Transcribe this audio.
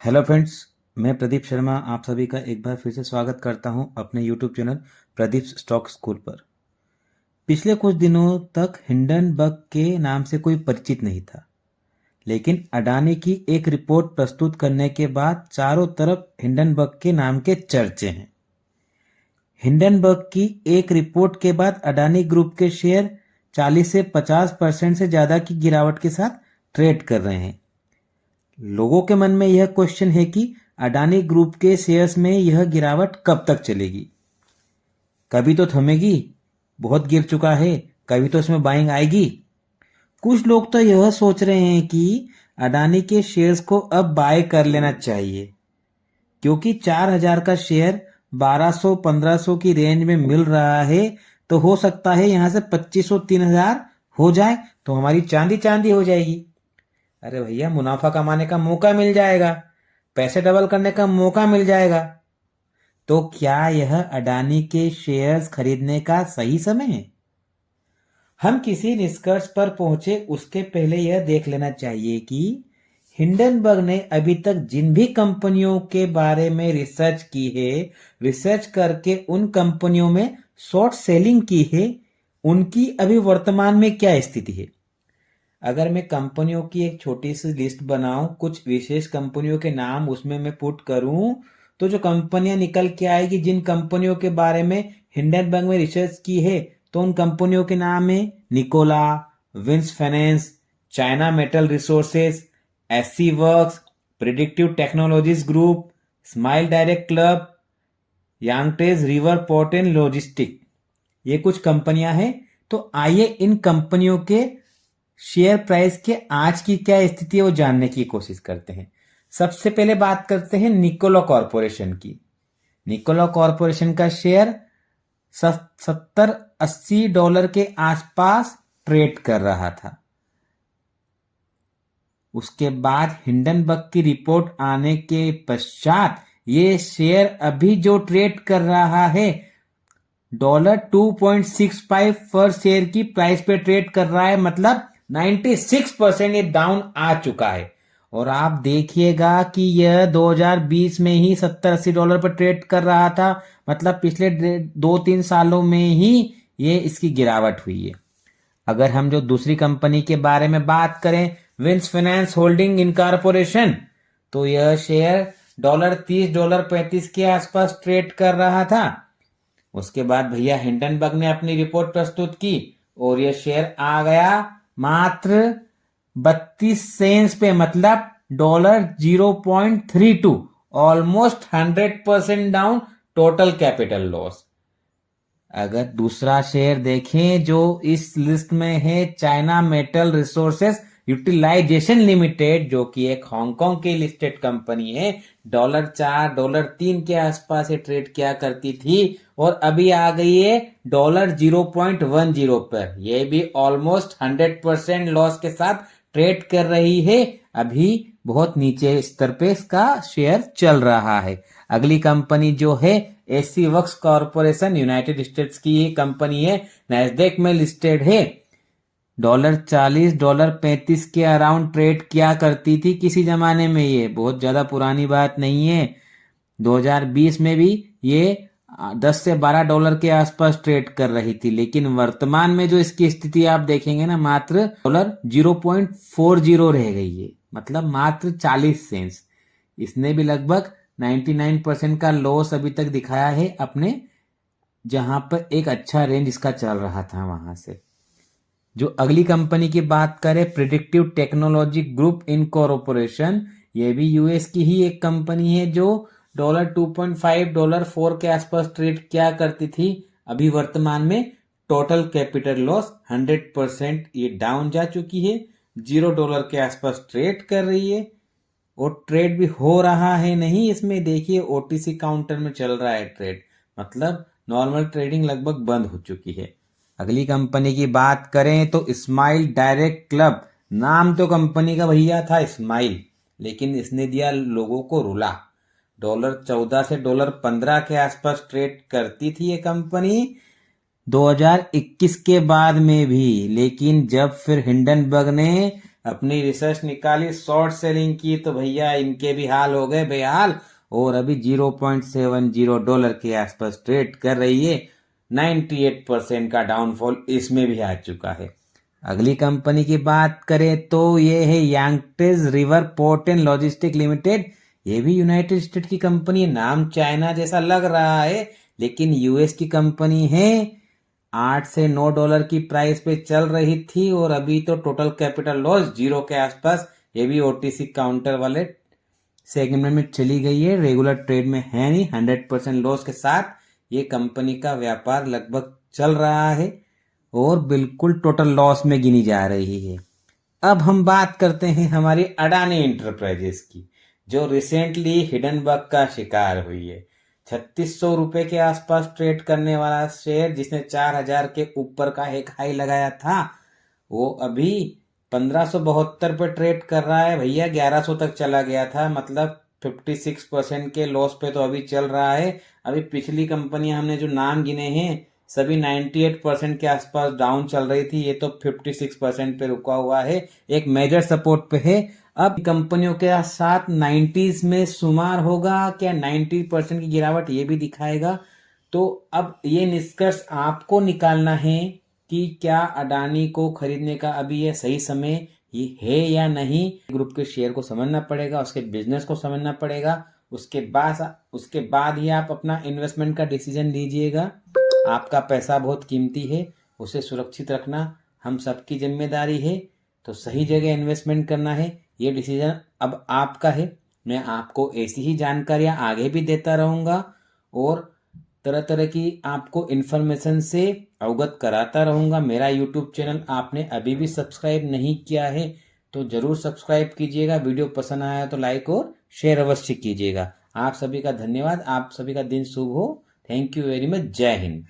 Hello friends. मैं प्रदीप शर्मा आप सभी का एक बार फिर से स्वागत करता हूं अपने YouTube channel Pradeep stock school पर। पिछले कुछ दिनों तक हिंडनबर्ग के नाम से कोई परिचित नहीं था, लेकिन अडानी की एक रिपोर्ट प्रस्तुत करने के बाद चारों तरफ हिंडनबर्ग के नाम के चर्चे हैं। हिंडनबर्ग की एक रिपोर्ट के बाद अडानी ग्रुप के शेयर 40 से 50% से ज्यादा की गिरावट के साथ ट्रेड कर रहे हैं। लोगों के मन में यह क्वेश्चन है कि अडानी ग्रुप के शेयर्स में यह गिरावट कब तक चलेगी। कभी तो थमेगी, बहुत गिर चुका है, कभी तो इसमें बाइंग आएगी। कुछ लोग तो यह सोच रहे हैं कि अडानी के शेयर्स को अब बाय कर लेना चाहिए, क्योंकि 4000 का शेयर 1200-1500 की रेंज में मिल रहा है, तो हो सकता है यहां से 2500-3000 हो जाए तो हमारी चांदी चांदी हो जाएगी। अरे भैया, मुनाफा कमाने का मौका मिल जाएगा, पैसे डबल करने का मौका मिल जाएगा। तो क्या यह अडानी के शेयर्स खरीदने का सही समय है? हम किसी निष्कर्ष पर पहुंचे उसके पहले यह देख लेना चाहिए कि हिंडनबर्ग ने अभी तक जिन भी कंपनियों के बारे में रिसर्च की है, रिसर्च करके उन कंपनियों में शॉर्ट सेलिंग की है, उनकी अभी वर्तमान में क्या स्थिति है। अगर मैं कंपनियों की एक छोटी सी लिस्ट बनाऊं, कुछ विशेष कंपनियों के नाम उसमें मैं पुट करूं, तो जो कंपनियां निकल के आएगी, जिन कंपनियों के बारे में हिंडनबर्ग में रिसर्च की है, तो उन कंपनियों के नाम है Nikola, Vince finance, China metal resources, SC works, predictive technologies group, smile direct club, Yangtze river port and logistic. ये कुछ कंपनियां हैं। तो आइए इन कंपनियों के शेयर प्राइस के आज की क्या स्थिति है वो जानने की कोशिश करते हैं। सबसे पहले बात करते हैं निकोला कॉरपोरेशन की। निकोला कॉरपोरेशन का शेयर $70-80 के आसपास ट्रेड कर रहा था। उसके बाद हिंडनबर्ग की रिपोर्ट आने के पश्चात ये शेयर अभी जो ट्रेड कर रहा है $2.65 पर शेयर की प्राइस पे ट्रेड कर रहा है, मतलब 96% ये डाउन आ चुका है। और आप देखिएगा कि यह 2020 में ही $70-80 पर ट्रेड कर रहा था, मतलब पिछले 2-3 सालों में ही ये इसकी गिरावट हुई है। अगर हम जो दूसरी कंपनी के बारे में बात करें, विंस फाइनेंस होल्डिंग इनकॉर्पोरेशन, तो यह शेयर $30-35 के आसपास ट्रेड कर रहा था। उसके बाद भैया हिंडनबर्ग ने अपनी रिपोर्ट प्रस्तुत की और यह शेयर आ गया मात्र 32 सेंट्स पे, मतलब $0.32, almost 100% down, total capital loss. अगर दूसरा शेयर देखें जो इस लिस्ट में है, China metal resources utilisation limited, जो कि एक हांगकांग की लिस्टेड कंपनी है, $4-3 के आसपास ये ट्रेड किया करती थी और अभी आ गई है $0.10 पर। यह भी ऑलमोस्ट 100% लॉस के साथ ट्रेड कर रही है। अभी बहुत नीचे स्तर पे इसका शेयर चल रहा है। अगली कंपनी जो है AC works corporation, United states की ये कंपनी है, नैस्डैक में लिस्टेड है। $40, $35 के अराउंड ट्रेड किया करती थी किसी जमाने में। ये बहुत ज्यादा पुरानी बात नहीं है। 2020 में भी ये $10 से $12 के आसपास ट्रेड कर रही थी, लेकिन वर्तमान में जो इसकी स्थिति आप देखेंगे ना, मात्र $0.40 रह गई है, मतलब मात्र 40 सेंट्स। इसने भी लगभग 99% का लॉस अभी तक दिखाया है अपने, जहां पर एक अच्छा रेंज इसका चल रहा था वहां से। जो अगली कंपनी की बात करें, प्रिडिक्टिव टेक्नोलॉजी ग्रुप इनकॉर्पोरेशन, ये भी यूएस की ही एक कंपनी है जो $2.5-4 के आसपास ट्रेड किया करती थी। अभी वर्तमान में टोटल कैपिटल लॉस 100% ये डाउन जा चुकी है, $0 के आसपास ट्रेड कर रही है। और ट्रेड भी हो रहा है नहीं, इसमें देखिए ओटीसी काउंटर में चल रहा है ट्रेड, मतलब नॉर्मल ट्रेडिंग लगभग बंद हो चुकी है। अगली कंपनी की बात करें तो स्माइल डायरेक्ट क्लब, नाम तो कंपनी का भैया था स्माइल, लेकिन इसने दिया लोगों को रुला। $14 से $15 के आसपास ट्रेड करती थी ये कंपनी 2021 के बाद में भी, लेकिन जब फिर हिंडनबर्ग ने अपनी रिसर्च निकाली शॉर्ट सेलिंग की, तो भैया इनके भी हाल हो गए बेहाल, और अभी $0.70 के आसपास ट्रेड कर रही है। 98% का डाउनफॉल इसमें भी आ चुका है। अगली कंपनी की बात करें तो ये है Yangtze river port and logistic limited. ये भी यूनाइटेड स्टेट की कंपनी है, नाम चाइना जैसा लग रहा है लेकिन यूएस की कंपनी है। $8 से $9 की प्राइस पे चल रही थी और अभी तो टोटल कैपिटल लॉस 0 के आसपास। ये भी ओटीसी काउंटर वाले सेगमेंट में चली गई है, रेगुलर ट्रेड में है नहीं। 100% लॉस के साथ ये कंपनी का व्यापार लगभग चल रहा है और बिल्कुल टोटल लॉस में गिनी जा रही है। अब हम बात करते हैं हमारी अडानी इंटरप्राइजेस की, जो रिसेंटली हिडनबर्ग का शिकार हुई है। 3600 रुपए के आसपास ट्रेड करने वाला शेयर, जिसने 4000 के ऊपर का एक हाई लगाया था, वो अभी 1572 पे ट्रेड कर रहा है भैया। 1100 तक चला गया था, मतलब 56% के लॉस पे तो अभी चल रहा है। अभी पिछली कंपनियां हमने जो नाम गिने हैं सभी 98% के आसपास डाउन चल रही थी, ये तो 56% पे रुका हुआ है, एक मेजर सपोर्ट पे है। अब कंपनियों के साथ 90s में शुमार होगा क्या, 90% की गिरावट ये भी दिखाएगा। तो अब ये निष्कर्ष आपको निकालना है कि क्या अडानी को खरीदने का अभी ये सही समय ये है या नहीं। ग्रुप के शेयर को समझना पड़ेगा, उसके बिजनेस को समझना पड़ेगा, उसके बाद ही आप अपना इन्वेस्टमेंट का डिसीजन लीजिएगा। आपका पैसा बहुत कीमती है, उसे सुरक्षित रखना हम सबकी जिम्मेदारी है। तो सही जगह इन्वेस्टमेंट करना है, ये डिसीजन अब आपका है। मैं आपको ऐसी ही जानकारियां आगे भी देता रहूँगा और तरह तरह की आपको इन्फॉर्मेशन से अवगत कराता रहूँगा। मेरा यूट्यूब चैनल आपने अभी भी सब्सक्राइब नहीं किया है तो ज़रूर सब्सक्राइब कीजिएगा। वीडियो पसंद आया तो लाइक और शेयर अवश्य कीजिएगा। आप सभी का धन्यवाद, आप सभी का दिन शुभ हो। Thank you very much. जय हिंद।